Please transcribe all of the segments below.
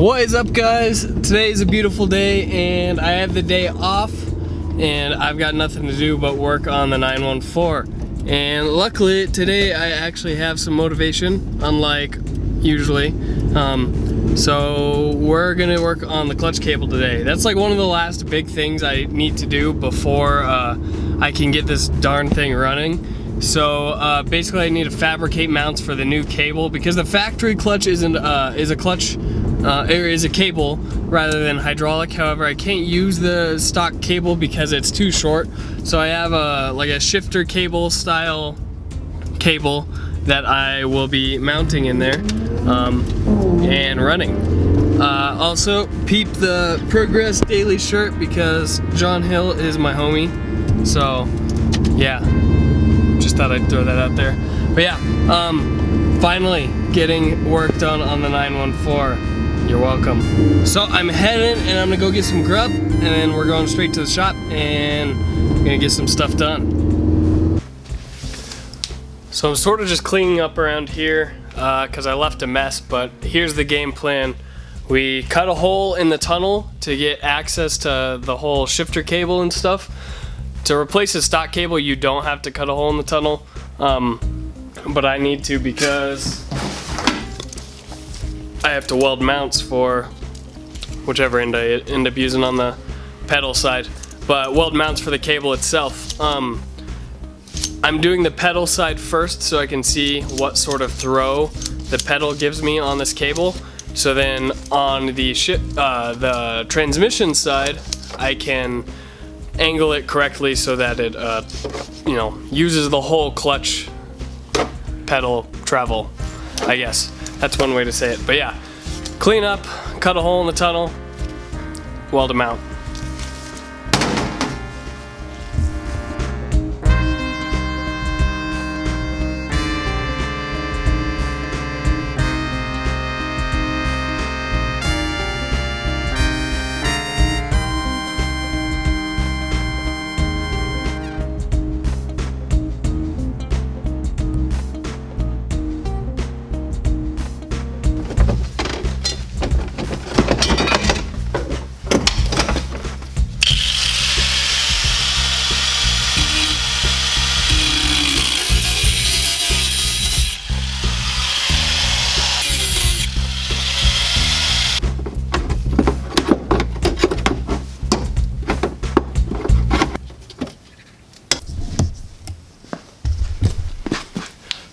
What is up, guys? Today is a beautiful day and I have the day off and I've got nothing to do but work on the 914. And luckily today I actually have some motivation, unlike usually. So we're gonna work on the clutch cable today. That's like one of the last big things I need to do before I can get this darn thing running. So basically I need to fabricate mounts for the new cable because the factory clutch is a cable rather than hydraulic. However, I can't use the stock cable because it's too short. So I have like a shifter cable style cable that I will be mounting in there and running. Also, peep the Progress Daily shirt because John Hill is my homie. So yeah, just thought I'd throw that out there. But yeah, finally getting work done on the 914. You're welcome. So I'm heading and I'm gonna go get some grub and then we're going straight to the shop and I'm gonna get some stuff done. So I'm sort of just cleaning up around here because I left a mess, but here's the game plan. We cut a hole in the tunnel to get access to the whole shifter cable and stuff. To replace the stock cable, you don't have to cut a hole in the tunnel, but I need to because I have to weld mounts for whichever end I end up using on the pedal side, but weld mounts for the cable itself. I'm doing the pedal side first so I can see what sort of throw the pedal gives me on this cable. So then on the transmission side, I can angle it correctly so that it uses the whole clutch pedal travel, I guess. That's one way to say it. But yeah, clean up, cut a hole in the tunnel, weld them out.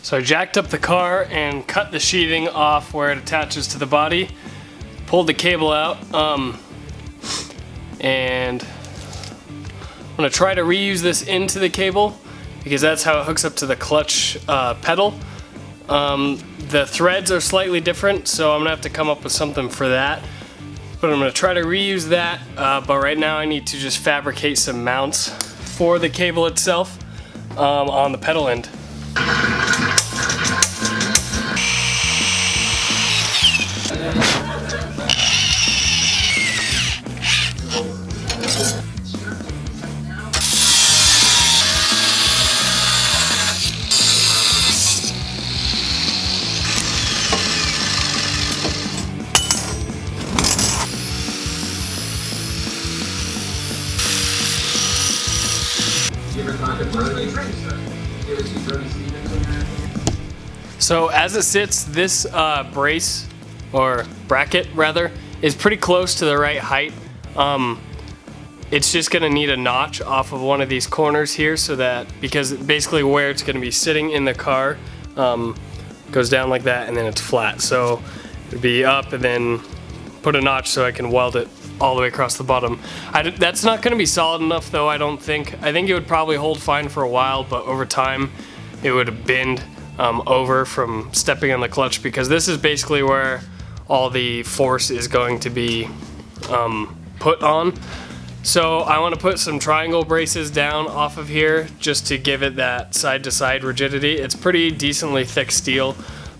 So I jacked up the car and cut the sheathing off where it attaches to the body, pulled the cable out, and I'm gonna try to reuse this into the cable because that's how it hooks up to the clutch pedal. The threads are slightly different, so I'm gonna have to come up with something for that. But I'm gonna try to reuse that, but right now I need to just fabricate some mounts for the cable itself on the pedal end. So as it sits, this brace, or bracket rather, is pretty close to the right height. It's just gonna need a notch off of one of these corners here so that, because basically where it's gonna be sitting in the car goes down like that and then it's flat. So it'd be up and then put a notch so I can weld it all the way across the bottom. That's not gonna be solid enough though, I don't think. I think it would probably hold fine for a while, but over time it would bend over from stepping on the clutch because this is basically where all the force is going to be put on. So I want to put some triangle braces down off of here just to give it that side to side rigidity. It's pretty decently thick steel,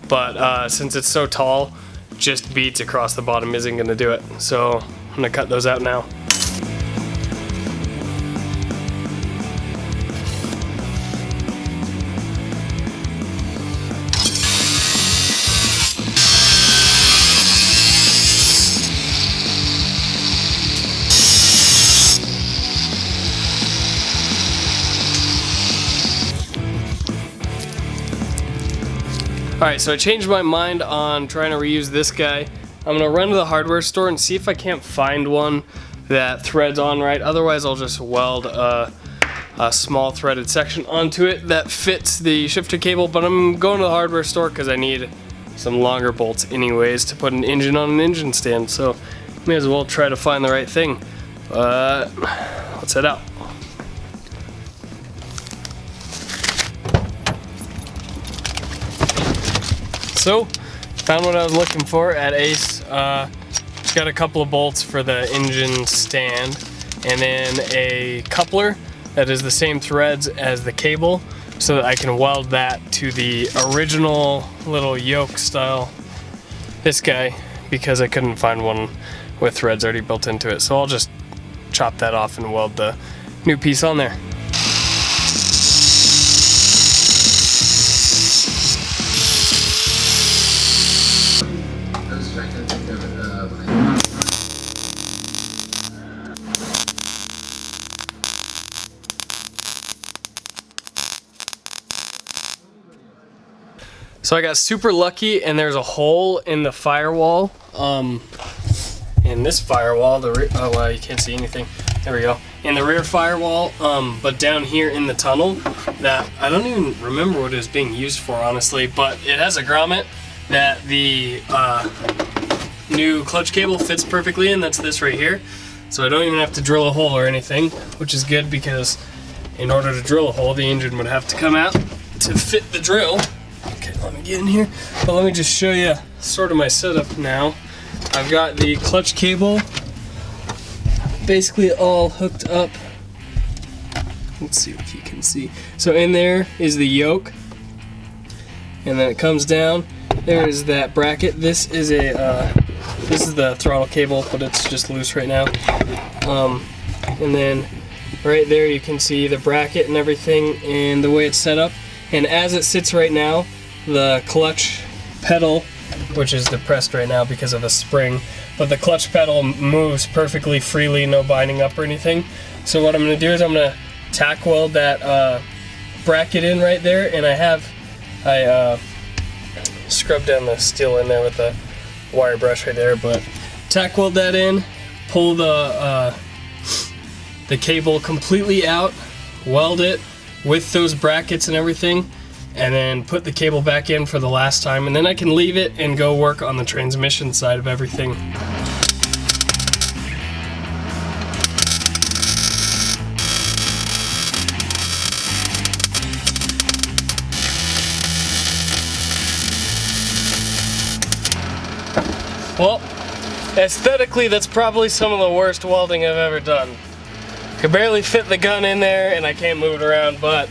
but since it's so tall, just beads across the bottom isn't going to do it. So I'm going to cut those out now. Alright, so I changed my mind on trying to reuse this guy. I'm gonna run to the hardware store and see if I can't find one that threads on right. Otherwise, I'll just weld a small threaded section onto it that fits the shifter cable. But I'm going to the hardware store because I need some longer bolts anyways to put an engine on an engine stand. So may as well try to find the right thing. Let's head out. So, found what I was looking for at Ace. Just got a couple of bolts for the engine stand, and then a coupler that is the same threads as the cable, so that I can weld that to the original little yoke style, this guy, because I couldn't find one with threads already built into it. So I'll just chop that off and weld the new piece on there. So I got super lucky, and there's a hole in the firewall. In this firewall, oh wow, you can't see anything. There we go. In the rear firewall, but down here in the tunnel, that I don't even remember what it was being used for, honestly. But it has a grommet that the new clutch cable fits perfectly in. That's this right here. So I don't even have to drill a hole or anything, which is good because in order to drill a hole, the engine would have to come out to fit the drill. Okay, let me get in here. But let me just show you sort of my setup now. I've got the clutch cable basically all hooked up. Let's see if you can see. So in there is the yoke, and then it comes down. There is that bracket. This is the throttle cable, but it's just loose right now. And then right there you can see the bracket and everything and the way it's set up. And as it sits right now, the clutch pedal, which is depressed right now because of a spring, but the clutch pedal moves perfectly freely, no binding up or anything. So what I'm going to do is I'm going to tack weld that bracket in right there, and I scrubbed down the steel in there with the wire brush right there, but tack weld that in, pull the cable completely out, weld it with those brackets and everything, and then put the cable back in for the last time, and then I can leave it and go work on the transmission side of everything. Well, aesthetically, that's probably some of the worst welding I've ever done. I could barely fit the gun in there and I can't move it around, but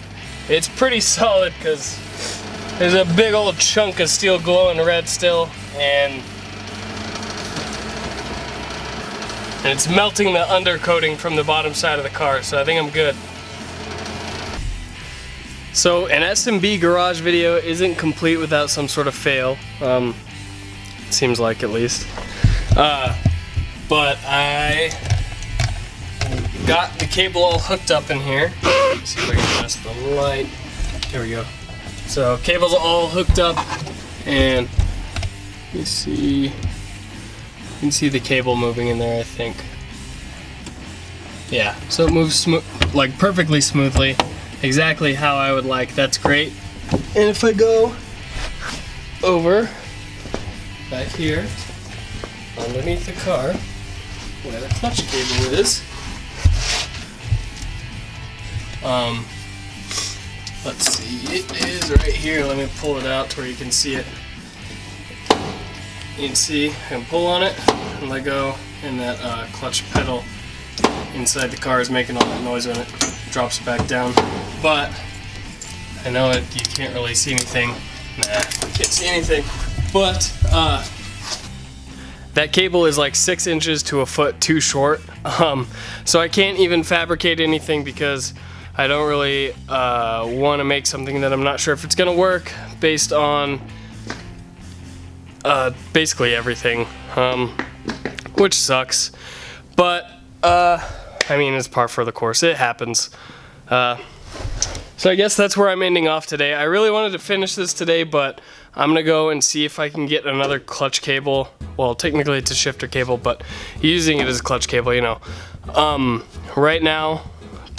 it's pretty solid because there's a big old chunk of steel glowing red still, and it's melting the undercoating from the bottom side of the car, so I think I'm good. So an SMB garage video isn't complete without some sort of fail. Seems like, at least. But I got the cable all hooked up in here. Let's see if I can adjust the light. There we go. So cable's all hooked up, and you can see the cable moving in there, I think. Yeah, so it moves like perfectly smoothly, exactly how I would like. That's great. And if I go over back here underneath the car where the clutch cable is, let's see, it is right here. Let me pull it out to where you can see it. You can see I can pull on it and let go, and that clutch pedal inside the car is making all that noise when it drops back down. But I know you can't really see anything. Nah, can't see anything. But that cable is like 6 inches to a foot too short, so I can't even fabricate anything because I don't really want to make something that I'm not sure if it's gonna work based on basically everything, which sucks. But I mean, it's par for the course. It happens. So I guess that's where I'm ending off today. I really wanted to finish this today, but I'm gonna go and see if I can get another clutch cable. Well, technically it's a shifter cable, but using it as a clutch cable, you know, right now.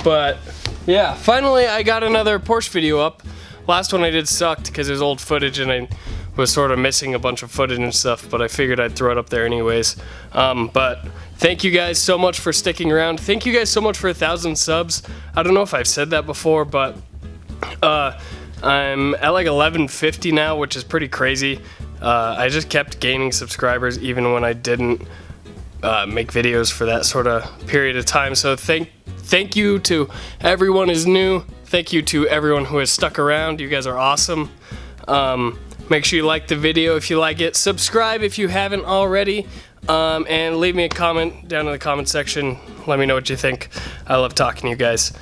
But yeah, finally I got another Porsche video up. Last one I did sucked because it was old footage and I was sort of missing a bunch of footage and stuff, but I figured I'd throw it up there anyways. But thank you guys so much for sticking around. Thank you guys so much for 1,000 subs. I don't know if I've said that before, but I'm at like 1150 now, which is pretty crazy. I just kept gaining subscribers even when I didn't make videos for that sort of period of time. So thank you to everyone who's new. Thank you to everyone who has stuck around. You guys are awesome. Make sure you like the video if you like it. Subscribe if you haven't already. And leave me a comment down in the comment section. Let me know what you think. I love talking to you guys.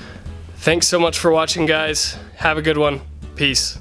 Thanks so much for watching, guys. Have a good one. Peace.